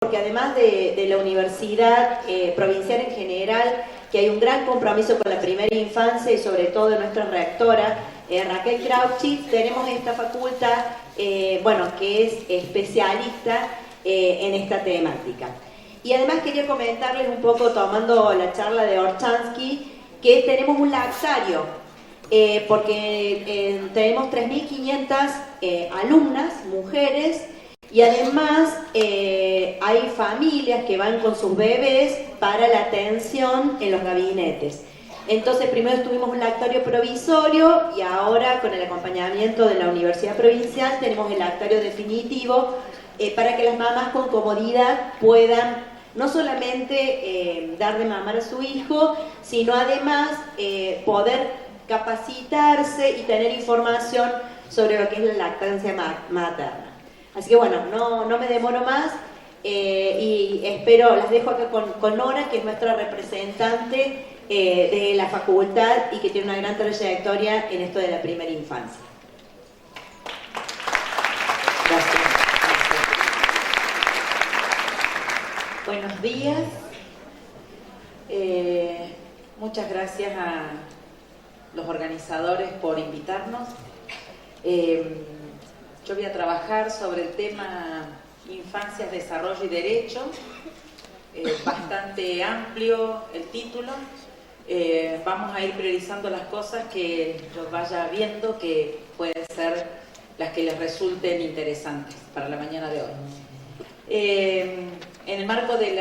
porque además de la universidad provincial en general, que hay un gran compromiso con la primera infancia y sobre todo de nuestra rectora, Raquel Krauchitz, tenemos esta facultad, bueno, que es especialista en esta temática. Y además quería comentarles un poco, tomando la charla de Orchansky, que tenemos un lactario, porque tenemos 3.500 alumnas, mujeres, y además hay familias que van con sus bebés para la atención en los gabinetes. Entonces primero tuvimos un lactario provisorio y ahora con el acompañamiento de la Universidad Provincial tenemos el lactario definitivo para que las mamás con comodidad puedan no solamente dar de mamar a su hijo, sino además poder capacitarse y tener información sobre lo que es la lactancia materna. Así que bueno, no me demoro más y espero, las dejo acá con Nora, que es nuestra representante de la facultad y que tiene una gran trayectoria en esto de la primera infancia. Gracias. Buenos días. Muchas gracias a los organizadores por invitarnos. Yo voy a trabajar sobre el tema Infancias, Desarrollo y Derecho, bastante amplio el título. Vamos a ir priorizando las cosas que yo vaya viendo que pueden ser las que les resulten interesantes para la mañana de hoy. En el marco de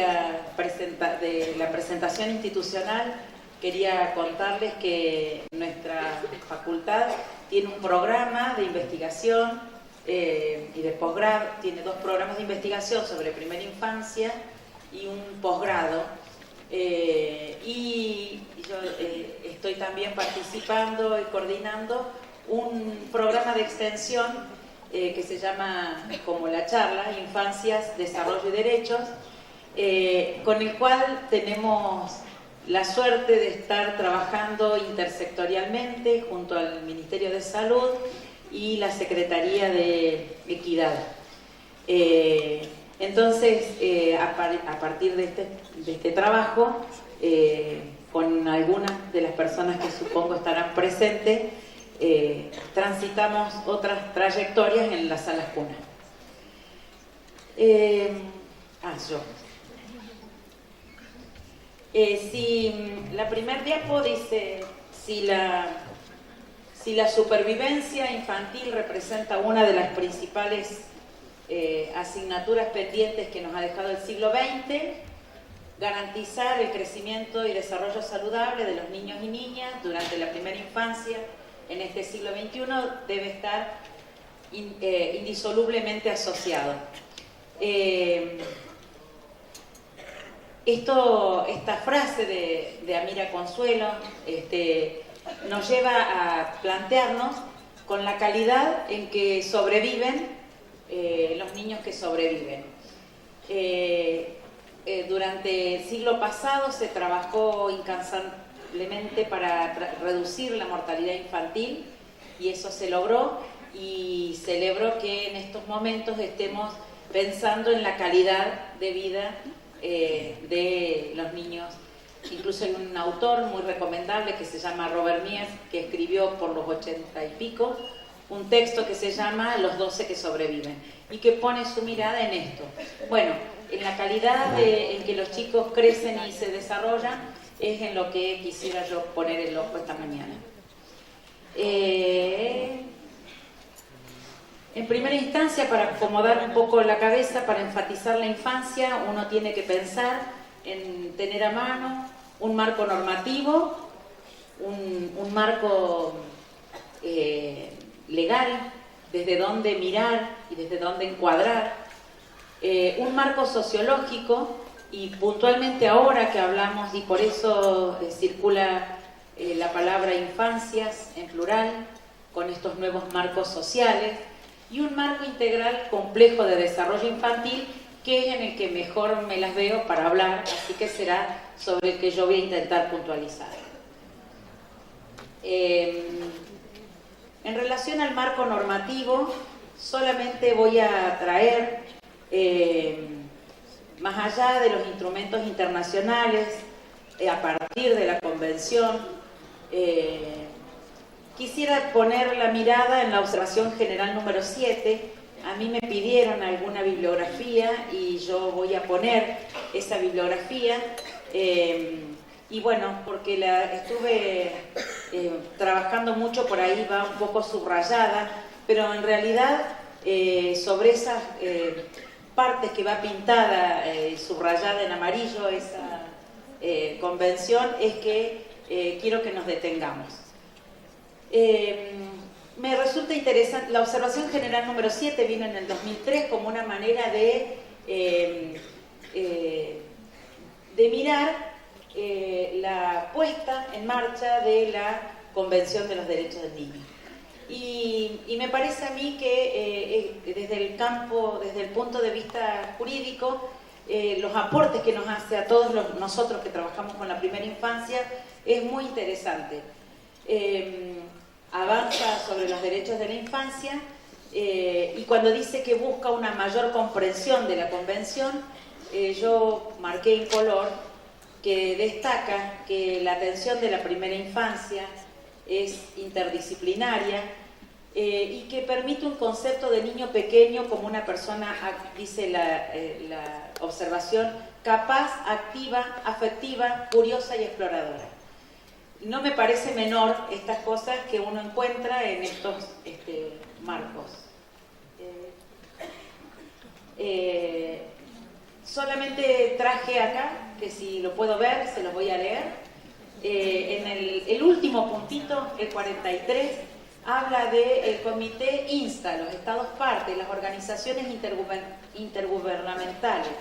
la presentación institucional, quería contarles que nuestra facultad tiene un programa de investigación y de posgrado, tiene 2 programas de investigación sobre primera infancia y un posgrado. Y yo estoy también participando y coordinando un programa de extensión que se llama, como la charla, Infancias, Desarrollo y Derechos, con el cual tenemos la suerte de estar trabajando intersectorialmente junto al Ministerio de Salud y la Secretaría de Equidad. Entonces, a partir de este trabajo, con algunas de las personas que supongo estarán presentes, transitamos otras trayectorias en las salas cuna. Si la primer diapo dice, si la supervivencia infantil representa una de las principales asignaturas pendientes que nos ha dejado el siglo XX, garantizar el crecimiento y desarrollo saludable de los niños y niñas durante la primera infancia en este siglo XXI debe estar indisolublemente asociado. Esta frase de Amira Consuelo nos lleva a plantearnos con la calidad en que sobreviven los niños que sobreviven. Durante el siglo pasado se trabajó incansablemente para reducir la mortalidad infantil y eso se logró, y celebro que en estos momentos estemos pensando en la calidad de vida de los niños. Incluso hay un autor muy recomendable que se llama Robert Mies, que escribió por los 80 y pico un texto que se llama Los 12 que sobreviven, y que pone su mirada en esto. Bueno, en la calidad en que los chicos crecen y se desarrollan es en lo que quisiera yo poner el ojo esta mañana. En primera instancia, para acomodar un poco la cabeza, para enfatizar la infancia, uno tiene que pensar en tener a mano un marco normativo, un marco legal, desde donde mirar y desde donde encuadrar, un marco sociológico, y puntualmente ahora que hablamos, y por eso circula la palabra infancias en plural, con estos nuevos marcos sociales, y un marco integral complejo de desarrollo infantil, que es en el que mejor me las veo para hablar, así que será sobre el que yo voy a intentar puntualizar. En relación al marco normativo, solamente voy a traer más allá de los instrumentos internacionales, a partir de la Convención, quisiera poner la mirada en la observación general número 7. A mí me pidieron alguna bibliografía y yo voy a poner esa bibliografía. Y bueno, porque la estuve trabajando mucho, por ahí va un poco subrayada, pero en realidad sobre esas partes que va pintada, subrayada en amarillo, esa convención, es que quiero que nos detengamos. Me resulta interesante, la observación general número 7 vino en el 2003 como una manera de mirar la puesta en marcha de la Convención de los Derechos del Niño. Y me parece a mí que desde el campo, desde el punto de vista jurídico, los aportes que nos hace a todos nosotros que trabajamos con la primera infancia es muy interesante. Avanza sobre los derechos de la infancia y cuando dice que busca una mayor comprensión de la Convención, yo marqué en color que destaca que la atención de la primera infancia es interdisciplinaria y que permite un concepto de niño pequeño como una persona, dice la observación, capaz, activa, afectiva, curiosa y exploradora. No me parece menor estas cosas que uno encuentra en estos marcos. Solamente traje acá, que si lo puedo ver, se los voy a leer. En el último puntito, el 43, habla de el comité insta a los estados partes, las organizaciones intergubernamentales,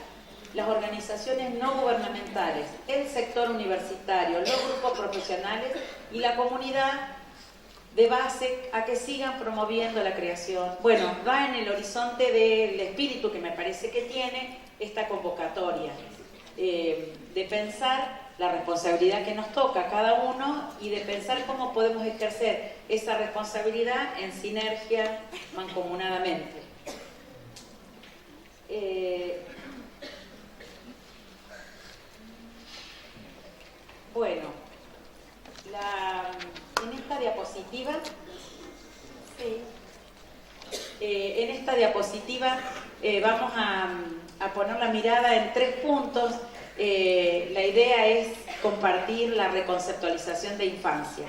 las organizaciones no gubernamentales, el sector universitario, los grupos profesionales y la comunidad de base a que sigan promoviendo la creación. Bueno, va en el horizonte del espíritu que me parece que tiene esta convocatoria, de pensar la responsabilidad que nos toca a cada uno y de pensar cómo podemos ejercer esa responsabilidad en sinergia, mancomunadamente. Bueno, en esta diapositiva, vamos a poner la mirada en 3 puntos. La idea es compartir la reconceptualización de infancia.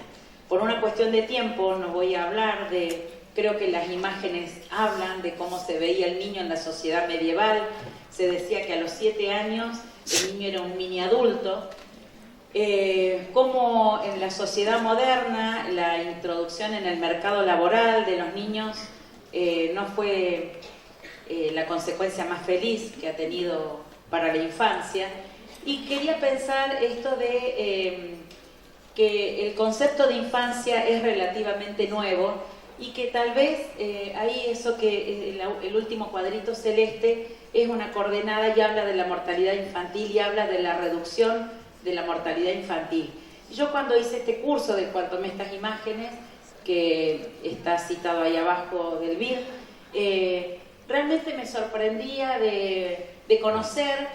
Por una cuestión de tiempo no voy a hablar creo que las imágenes hablan de cómo se veía el niño en la sociedad medieval. Se decía que a los 7 años el niño era un mini adulto. Cómo en la sociedad moderna la introducción en el mercado laboral de los niños no fue la consecuencia más feliz que ha tenido para la infancia. Y quería pensar esto de que el concepto de infancia es relativamente nuevo y que tal vez ahí eso que el último cuadrito celeste es una coordenada y habla de la mortalidad infantil y habla de la reducción de la mortalidad infantil. Yo cuando hice este curso del cual tomé estas imágenes, que está citado ahí abajo del BIR, realmente me sorprendía de conocer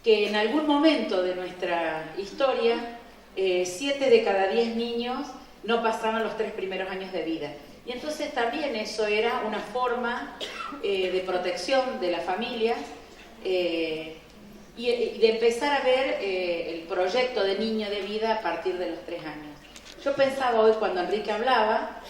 que en algún momento de nuestra historia 7 de cada 10 niños no pasaban los 3 primeros años de vida. Y entonces también eso era una forma de protección de las familias y de empezar a ver el proyecto de niño de vida a partir de los 3 años. Yo pensaba hoy cuando Enrique hablaba,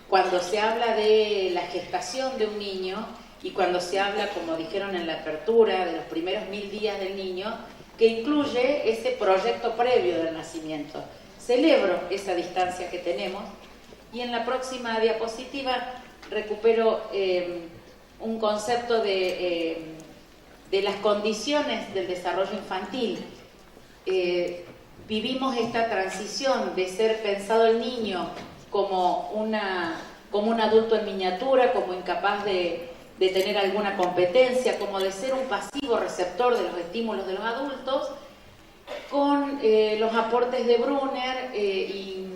cuando se habla de la gestación de un niño y cuando se habla, como dijeron en la apertura, de los primeros 1000 días del niño, que incluye ese proyecto previo del nacimiento. Celebro esa distancia que tenemos y en la próxima diapositiva recupero un concepto de las condiciones del desarrollo infantil. Vivimos esta transición de ser pensado el niño como un adulto en miniatura, como incapaz de tener alguna competencia, como de ser un pasivo receptor de los estímulos de los adultos, con los aportes de Brunner y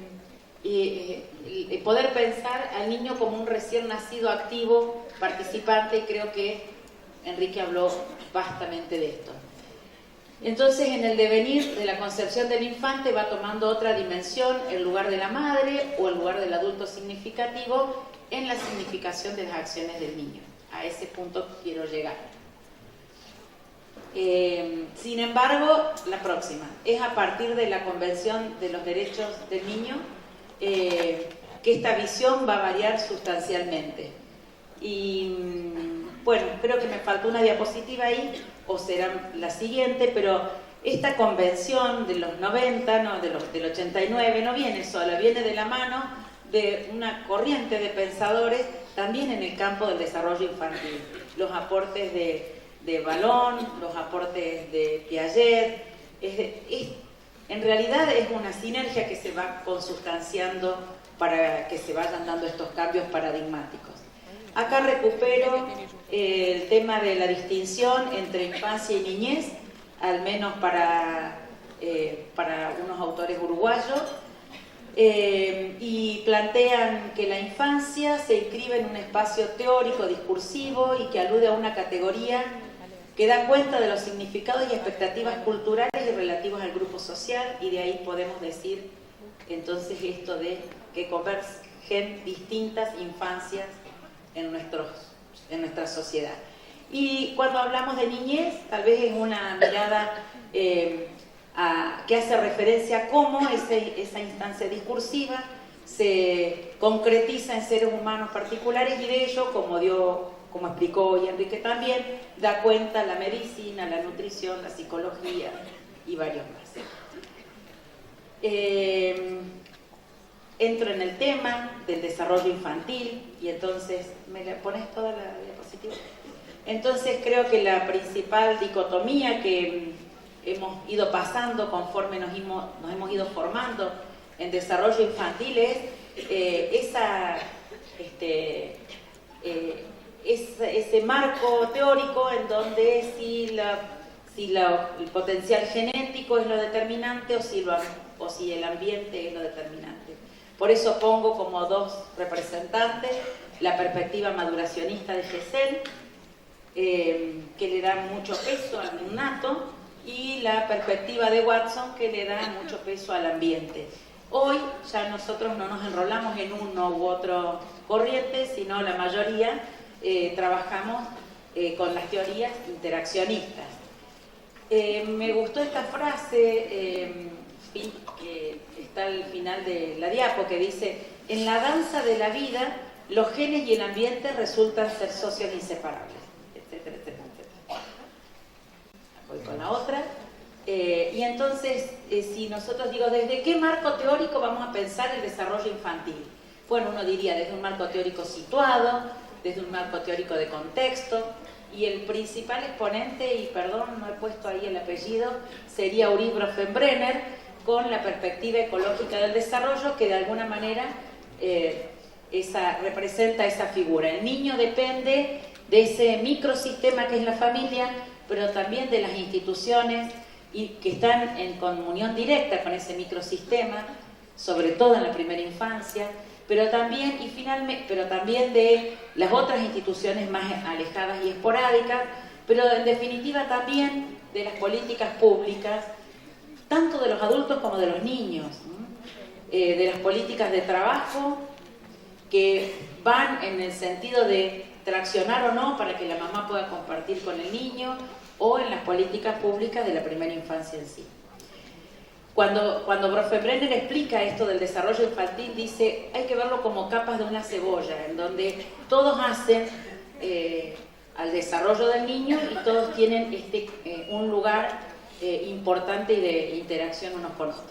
poder pensar al niño como un recién nacido activo, participante, y creo que Enrique habló vastamente de esto. Entonces, en el devenir de la concepción del infante va tomando otra dimensión el lugar de la madre o el lugar del adulto significativo en la significación de las acciones del niño. A ese punto quiero llegar. Sin embargo, la próxima es a partir de la Convención de los Derechos del Niño que esta visión va a variar sustancialmente. Y bueno, creo que me faltó una diapositiva ahí, o será la siguiente, pero esta convención de los 90, no, del 89, no viene sola, viene de la mano de una corriente de pensadores también en el campo del desarrollo infantil. Los aportes de Vallon, los aportes de Piaget, en realidad es una sinergia que se va consustanciando para que se vayan dando estos cambios paradigmáticos. Acá recupero el tema de la distinción entre infancia y niñez, al menos para unos autores uruguayos, y plantean que la infancia se inscribe en un espacio teórico, discursivo y que alude a una categoría que da cuenta de los significados y expectativas culturales y relativos al grupo social, y de ahí podemos decir entonces esto de que convergen distintas infancias en nuestra sociedad. Y cuando hablamos de niñez, tal vez es una mirada que hace referencia a cómo esa instancia discursiva se concretiza en seres humanos particulares, y de ello, como explicó hoy Enrique también, da cuenta la medicina, la nutrición, la psicología y varios más. Entro en el tema del desarrollo infantil y entonces, ¿me la pones toda la diapositiva? Entonces creo que la principal dicotomía que hemos ido pasando conforme nos hemos ido formando en desarrollo infantil es ese marco teórico en donde si el potencial genético es lo determinante o si el ambiente es lo determinante. Por eso pongo como dos representantes la perspectiva maduracionista de Gesell, que le da mucho peso al neonato, y la perspectiva de Watson, que le da mucho peso al ambiente. Hoy ya nosotros no nos enrolamos en uno u otro corriente, sino la mayoría trabajamos con las teorías interaccionistas. Me gustó esta frase que está al final de la diapo, que dice: en la danza de la vida, los genes y el ambiente resultan ser socios inseparables, etcétera, etcétera, etcétera. Voy con la otra. Y entonces, si nosotros digo, ¿desde qué marco teórico vamos a pensar el desarrollo infantil? Bueno, uno diría desde un marco teórico situado, desde un marco teórico de contexto, y el principal exponente, y perdón, no he puesto ahí el apellido, sería Uri Bronfenbrenner, con la perspectiva ecológica del desarrollo, que de alguna manera representa esa figura. El niño depende de ese microsistema que es la familia, pero también de las instituciones que están en comunión directa con ese microsistema, sobre todo en la primera infancia, pero también de las otras instituciones más alejadas y esporádicas, pero en definitiva también de las políticas públicas, tanto de los adultos como de los niños, de las políticas de trabajo que van en el sentido de traccionar o no para que la mamá pueda compartir con el niño, o en las políticas públicas de la primera infancia en sí. Cuando Bronfenbrenner explica esto del desarrollo infantil, dice, hay que verlo como capas de una cebolla, en donde todos hacen al desarrollo del niño y todos tienen un lugar importante y de interacción unos con otros.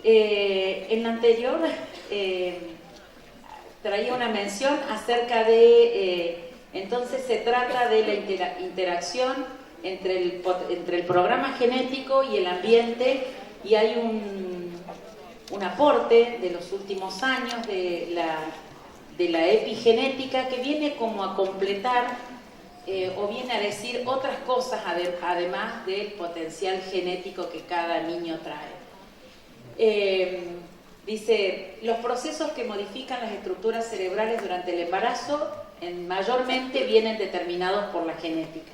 En la anterior traía una mención acerca de, entonces se trata de la interacción entre el programa genético y el ambiente, y hay un aporte de los últimos años de la epigenética que viene como a completar o viene a decir otras cosas además del potencial genético que cada niño trae. Dice, los procesos que modifican las estructuras cerebrales durante el embarazo mayormente vienen determinados por la genética.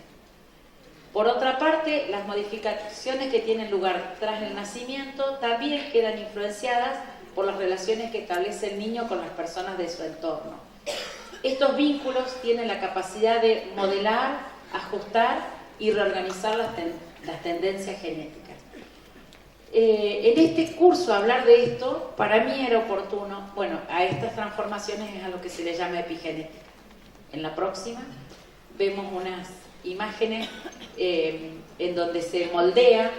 Por otra parte, las modificaciones que tienen lugar tras el nacimiento también quedan influenciadas por las relaciones que establece el niño con las personas de su entorno. Estos vínculos tienen la capacidad de modelar, ajustar y reorganizar las tendencias genéticas. En este curso hablar de esto, para mí era oportuno, bueno, a estas transformaciones es a lo que se le llama epigenética. En la próxima vemos unas imágenes en donde se moldea,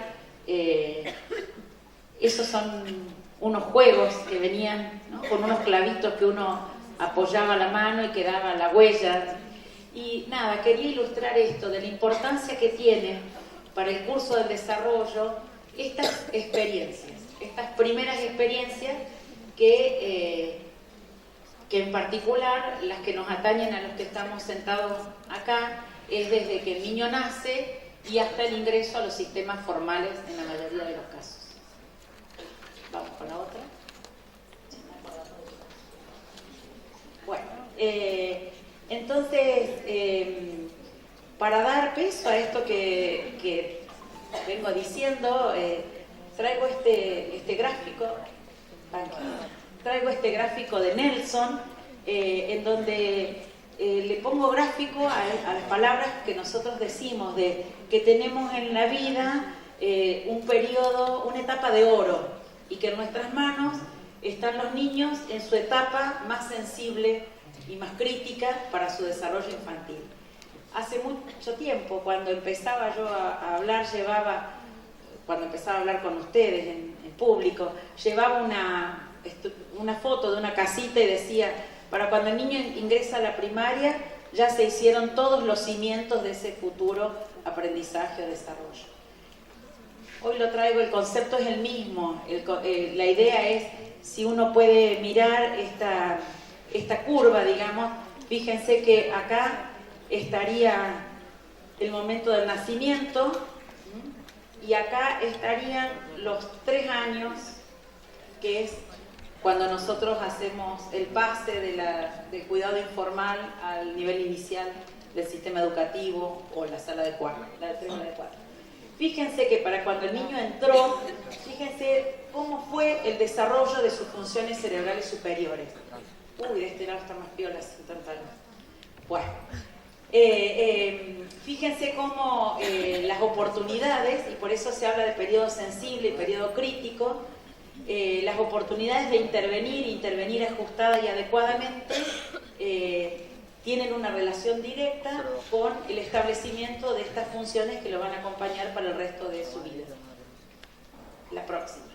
esos son unos juegos que venían, ¿no?, con unos clavitos que uno apoyaba la mano y quedaba la huella. Y nada, quería ilustrar esto de la importancia que tiene para el curso del desarrollo estas experiencias, estas primeras experiencias que en particular las que nos atañen a los que estamos sentados acá, es desde que el niño nace y hasta el ingreso a los sistemas formales en la mayoría de los casos. Vamos con la otra. Bueno, entonces, para dar peso a esto que vengo diciendo, traigo este gráfico. Traigo este gráfico de Nelson, en donde le pongo gráfico a las palabras que nosotros decimos, de que tenemos en la vida un periodo, una etapa de oro, y que en nuestras manos están los niños en su etapa más sensible y más crítica para su desarrollo infantil. Hace mucho tiempo, cuando empezaba yo a hablar, cuando empezaba a hablar con ustedes en público, llevaba una foto de una casita y decía, para cuando el niño ingresa a la primaria, ya se hicieron todos los cimientos de ese futuro aprendizaje o desarrollo. Hoy lo traigo, el concepto es el mismo, la idea es, si uno puede mirar esta curva, digamos, fíjense que acá estaría el momento del nacimiento y acá estarían los 3 años, que es cuando nosotros hacemos el pase del cuidado informal al nivel inicial del sistema educativo o la sala de cuarto, la de 3 o la de 4. Fíjense que para cuando el niño entró, fíjense cómo fue el desarrollo de sus funciones cerebrales superiores. Uy, de este lado está más piola, sin tanta luz. Bueno, fíjense cómo las oportunidades, y por eso se habla de periodo sensible y periodo crítico, las oportunidades de intervenir ajustada y adecuadamente, tienen una relación directa con el establecimiento de estas funciones que lo van a acompañar para el resto de su vida. La próxima.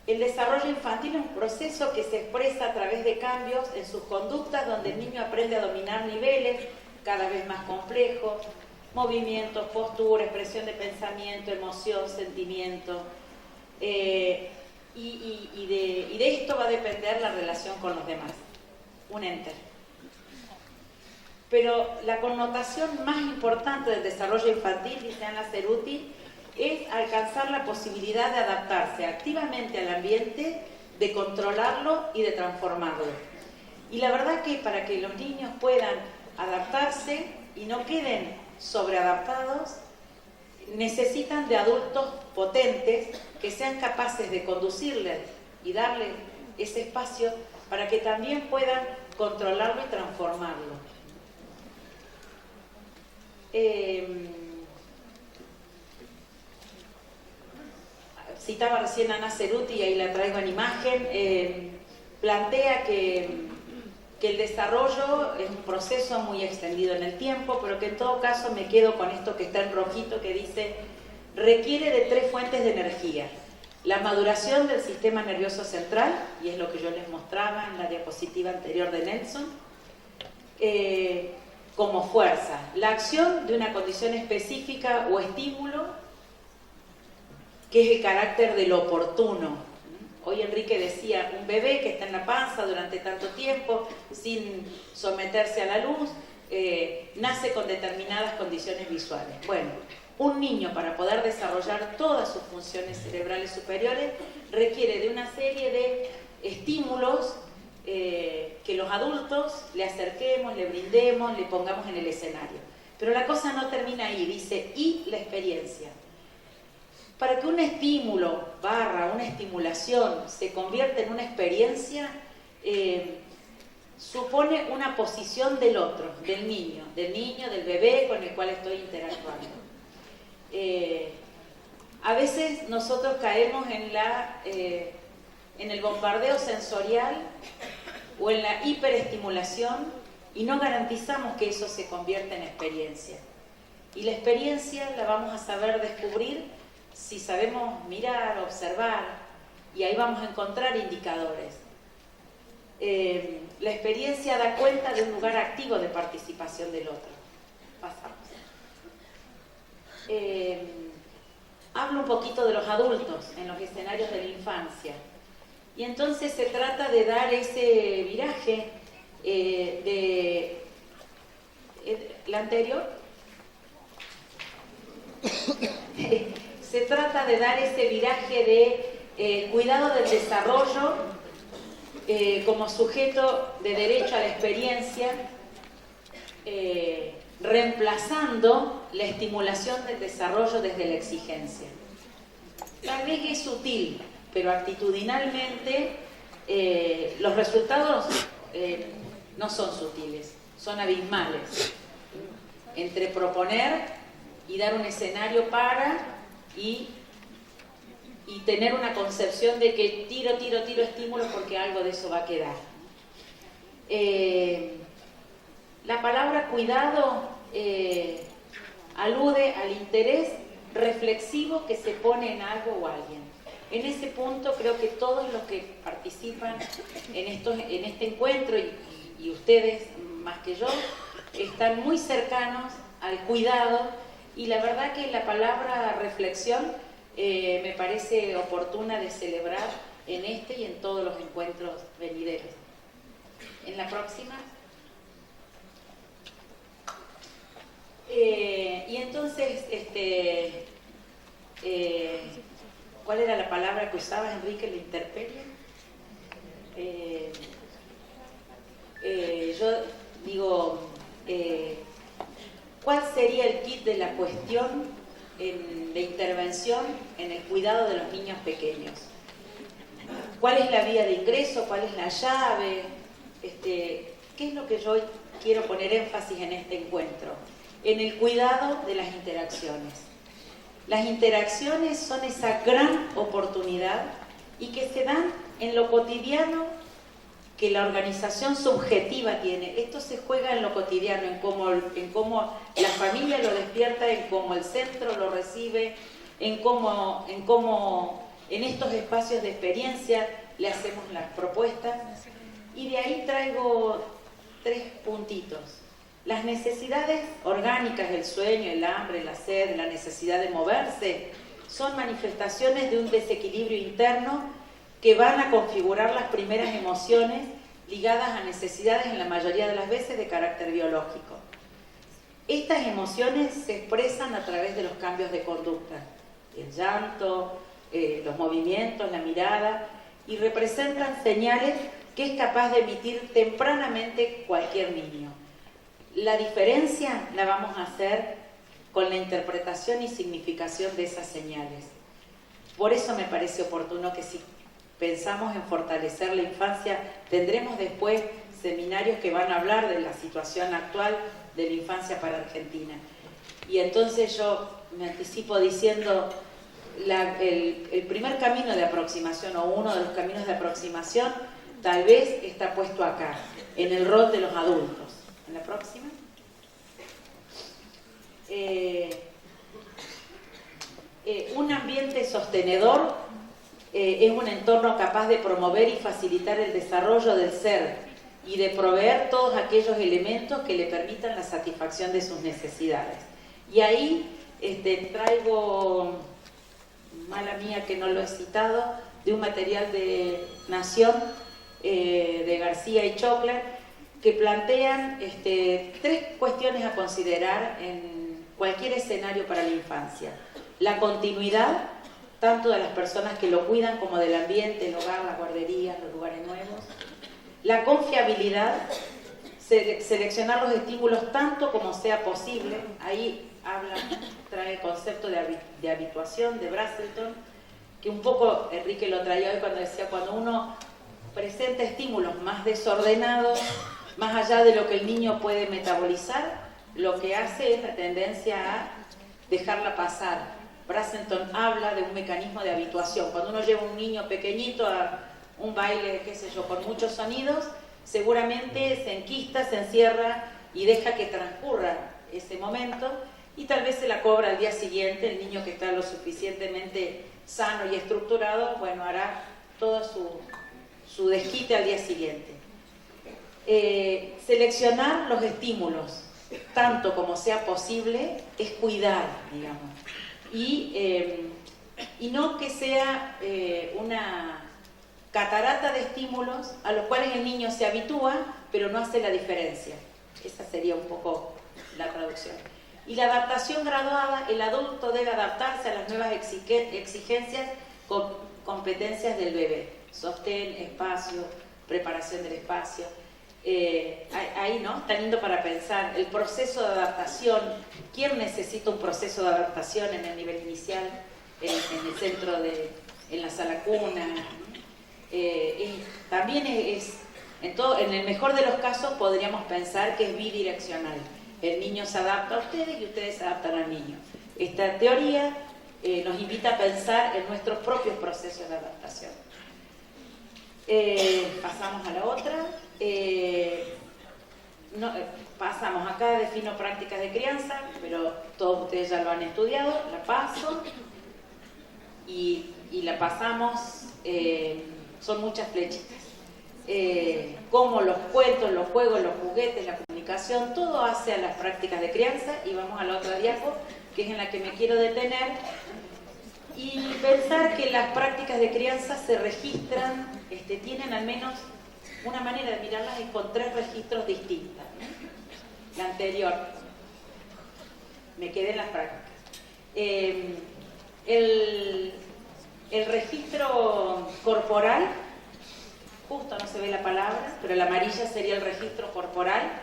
El desarrollo infantil es un proceso que se expresa a través de cambios en sus conductas, donde el niño aprende a dominar niveles cada vez más complejos, movimientos, postura, expresión de pensamiento, emoción, sentimiento, y de esto va a depender la relación con los demás. Un enter. Pero la connotación más importante del desarrollo infantil, dice Ana Ceruti, es alcanzar la posibilidad de adaptarse activamente al ambiente, de controlarlo y de transformarlo. Y la verdad que para que los niños puedan adaptarse y no queden sobreadaptados, necesitan de adultos potentes que sean capaces de conducirles y darles ese espacio para que también puedan controlarlo y transformarlo. Citaba recién a Ana Ceruti y ahí la traigo en imagen, plantea que el desarrollo es un proceso muy extendido en el tiempo, pero que en todo caso me quedo con esto que está en rojito que dice, requiere de 3 fuentes de energía. La maduración del sistema nervioso central, y es lo que yo les mostraba en la diapositiva anterior de Nelson, como fuerza. La acción de una condición específica o estímulo, que es el carácter de lo oportuno. Hoy Enrique decía, un bebé que está en la panza durante tanto tiempo, sin someterse a la luz, nace con determinadas condiciones visuales. Bueno, un niño para poder desarrollar todas sus funciones cerebrales superiores requiere de una serie de estímulos que los adultos le acerquemos, le brindemos, le pongamos en el escenario. Pero la cosa no termina ahí, dice, y la experiencia. Para que un estímulo, una estimulación, se convierta en una experiencia, supone una posición del otro, del niño, del bebé con el cual estoy interactuando. A veces nosotros caemos en el bombardeo sensorial o en la hiperestimulación y no garantizamos que eso se convierta en experiencia. Y la experiencia la vamos a saber descubrir si sabemos mirar, observar, y ahí vamos a encontrar indicadores. La experiencia da cuenta de un lugar activo de participación del otro. Pasamos. Hablo un poquito de los adultos en los escenarios de la infancia. Y entonces se trata de dar ese viraje la anterior. Se trata de dar ese viraje de cuidado del desarrollo como sujeto de derecho a la experiencia, reemplazando la estimulación del desarrollo desde la exigencia. Tal vez es sutil, pero actitudinalmente los resultados no son sutiles, son abismales. Entre proponer y dar un escenario y tener una concepción de que tiro estímulos porque algo de eso va a quedar. La palabra cuidado alude al interés reflexivo que se pone en algo o alguien. En ese punto creo que todos los que participan en este encuentro y ustedes más que yo están muy cercanos al cuidado, y la verdad que la palabra reflexión me parece oportuna de celebrar en este y en todos los encuentros venideros. En la próxima. Y entonces, ¿cuál era la palabra que usabas, Enrique? ¿La intemperie? Yo digo, ¿cuál sería el kit de la cuestión de intervención en el cuidado de los niños pequeños? ¿Cuál es la vía de ingreso? ¿Cuál es la llave? ¿Qué es lo que yo hoy quiero poner énfasis en este encuentro? En el cuidado de las interacciones. Las interacciones son esa gran oportunidad y que se dan en lo cotidiano que la organización subjetiva tiene. Esto se juega en lo cotidiano, en cómo la familia lo despierta, en cómo el centro lo recibe, en cómo en estos espacios de experiencia le hacemos las propuestas. Y de ahí traigo 3 puntitos. Las necesidades orgánicas, el sueño, el hambre, la sed, la necesidad de moverse, son manifestaciones de un desequilibrio interno que van a configurar las primeras emociones ligadas a necesidades, en la mayoría de las veces, de carácter biológico. Estas emociones se expresan a través de los cambios de conducta, el llanto, los movimientos, la mirada, y representan señales que es capaz de emitir tempranamente cualquier niño. La diferencia la vamos a hacer con la interpretación y significación de esas señales. Por eso me parece oportuno que si pensamos en fortalecer la infancia, tendremos después seminarios que van a hablar de la situación actual de la infancia para Argentina. Y entonces yo me anticipo diciendo, el primer camino de aproximación, o uno de los caminos de aproximación, tal vez está puesto acá, en el rol de los adultos. En la próxima. Un ambiente sostenedor es un entorno capaz de promover y facilitar el desarrollo del ser y de proveer todos aquellos elementos que le permitan la satisfacción de sus necesidades. Y ahí traigo, mala mía que no lo he citado, de un material de Nación, de García y Chocler, que plantean 3 cuestiones a considerar en cualquier escenario para la infancia. La continuidad, tanto de las personas que lo cuidan como del ambiente, el hogar, las guarderías, los lugares nuevos. La confiabilidad, seleccionar los estímulos tanto como sea posible. Ahí trae el concepto de habituación de Brazelton, que un poco Enrique lo traía hoy cuando decía, cuando uno presenta estímulos más desordenados, más allá de lo que el niño puede metabolizar, lo que hace es la tendencia a dejarla pasar. Brazelton habla de un mecanismo de habituación. Cuando uno lleva a un niño pequeñito a un baile, qué sé yo, con muchos sonidos, seguramente se enquista, se encierra y deja que transcurra ese momento y tal vez se la cobra al día siguiente. El niño que está lo suficientemente sano y estructurado, bueno, hará todo su desquite al día siguiente. Seleccionar los estímulos tanto como sea posible es cuidar, digamos, y no que sea una catarata de estímulos a los cuales el niño se habitúa, pero no hace la diferencia. Esa sería un poco la traducción. Y la adaptación graduada, el adulto debe adaptarse a las nuevas exigencias con competencias del bebé. Sostén, espacio, preparación del espacio. Ahí, ¿no? Está lindo para pensar. El proceso de adaptación. ¿Quién necesita un proceso de adaptación en el nivel inicial? En el centro en la sala cuna. También en el mejor de los casos podríamos pensar que es bidireccional. El niño se adapta a ustedes y ustedes se adaptan al niño. Esta teoría nos invita a pensar en nuestros propios procesos de adaptación. Pasamos a la otra. Pasamos acá, defino prácticas de crianza, pero todos ustedes ya lo han estudiado. La paso y la pasamos. Son muchas flechitas. Como los cuentos, los juegos, los juguetes, la comunicación, todo hace a las prácticas de crianza. Y vamos a la otra diapo, que es en la que me quiero detener, y pensar que las prácticas de crianza se registran, tienen al menos una manera de mirarlas es con 3 registros distintas, ¿no? La anterior, me quedé en las prácticas. El registro corporal, justo no se ve la palabra, pero la amarilla sería el registro corporal,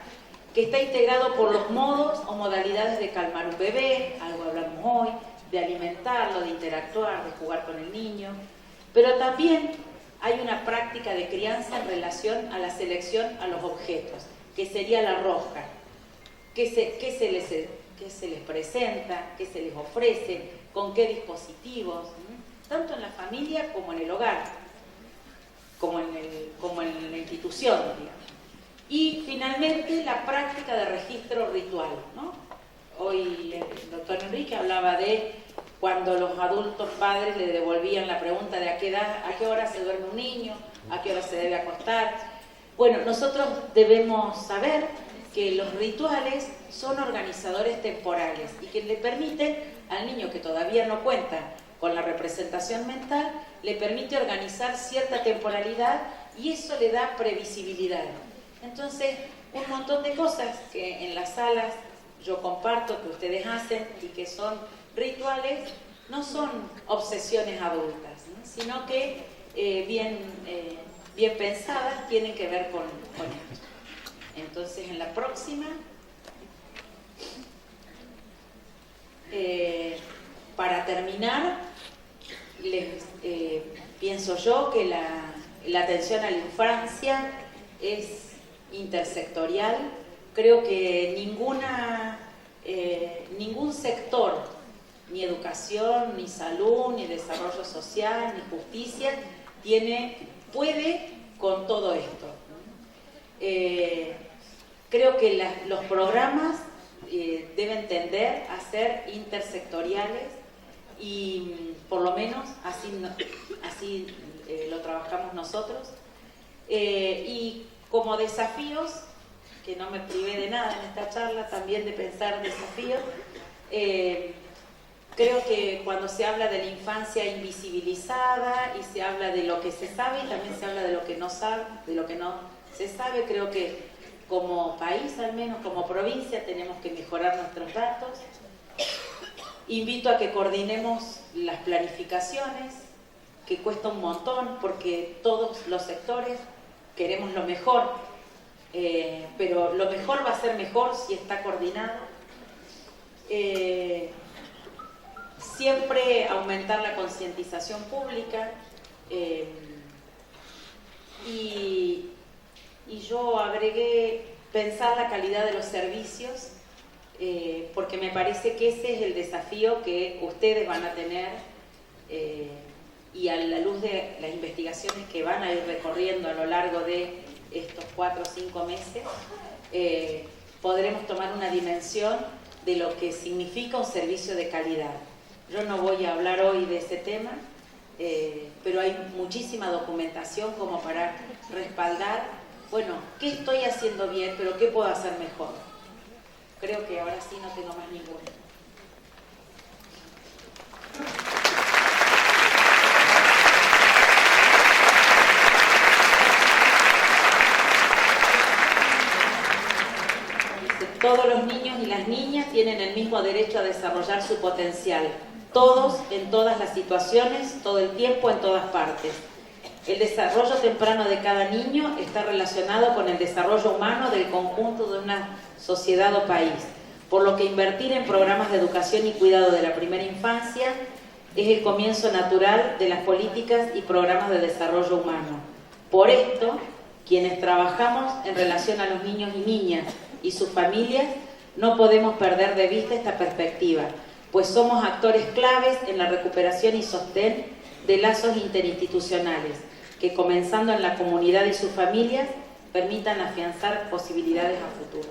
que está integrado por los modos o modalidades de calmar un bebé, algo hablamos hoy, de alimentarlo, de interactuar, de jugar con el niño, pero también hay una práctica de crianza en relación a la selección a los objetos, que sería la rosca. ¿Qué se les presenta? ¿Qué se les ofrece? ¿Con qué dispositivos? Tanto en la familia como en el hogar, como en la institución, digamos. Y finalmente la práctica de registro ritual, ¿no? Hoy el doctor Enrique hablaba de cuando los adultos padres le devolvían la pregunta de a qué hora se duerme un niño, a qué hora se debe acostar. Bueno, nosotros debemos saber que los rituales son organizadores temporales y que le permiten al niño que todavía no cuenta con la representación mental, le permite organizar cierta temporalidad y eso le da previsibilidad. Entonces, un montón de cosas que en las salas yo comparto, que ustedes hacen y que son rituales, no son obsesiones adultas, ¿no? Sino que bien pensadas tienen que ver con esto. Entonces, en la próxima, para terminar, pienso yo que la atención a la infancia es intersectorial. Creo que ningún sector, ni educación, ni salud, ni desarrollo social, ni justicia, puede con todo esto. Creo que los programas deben tender a ser intersectoriales y por lo menos así lo trabajamos nosotros. Y como desafíos, que no me privé de nada en esta charla, también de pensar desafíos, creo que cuando se habla de la infancia invisibilizada y se habla de lo que se sabe y también se habla de lo que no se sabe, creo que como país, al menos como provincia, tenemos que mejorar nuestros datos. Invito a que coordinemos las planificaciones, que cuesta un montón porque todos los sectores queremos lo mejor, pero lo mejor va a ser mejor si está coordinado. Siempre aumentar la concientización pública, y yo agregué pensar la calidad de los servicios, porque me parece que ese es el desafío que ustedes van a tener, y a la luz de las investigaciones que van a ir recorriendo a lo largo de estos 4 o 5 meses, podremos tomar una dimensión de lo que significa un servicio de calidad. Yo no voy a hablar hoy de ese tema, pero hay muchísima documentación como para respaldar, bueno, qué estoy haciendo bien, pero qué puedo hacer mejor. Creo que ahora sí no tengo más ninguna. Todos los niños y las niñas tienen el mismo derecho a desarrollar su potencial. Todos, en todas las situaciones, todo el tiempo, en todas partes. El desarrollo temprano de cada niño está relacionado con el desarrollo humano del conjunto de una sociedad o país, por lo que invertir en programas de educación y cuidado de la primera infancia es el comienzo natural de las políticas y programas de desarrollo humano. Por esto, quienes trabajamos en relación a los niños y niñas y sus familias, no podemos perder de vista esta perspectiva, pues somos actores claves en la recuperación y sostén de lazos interinstitucionales, que comenzando en la comunidad y sus familias, permitan afianzar posibilidades a futuro.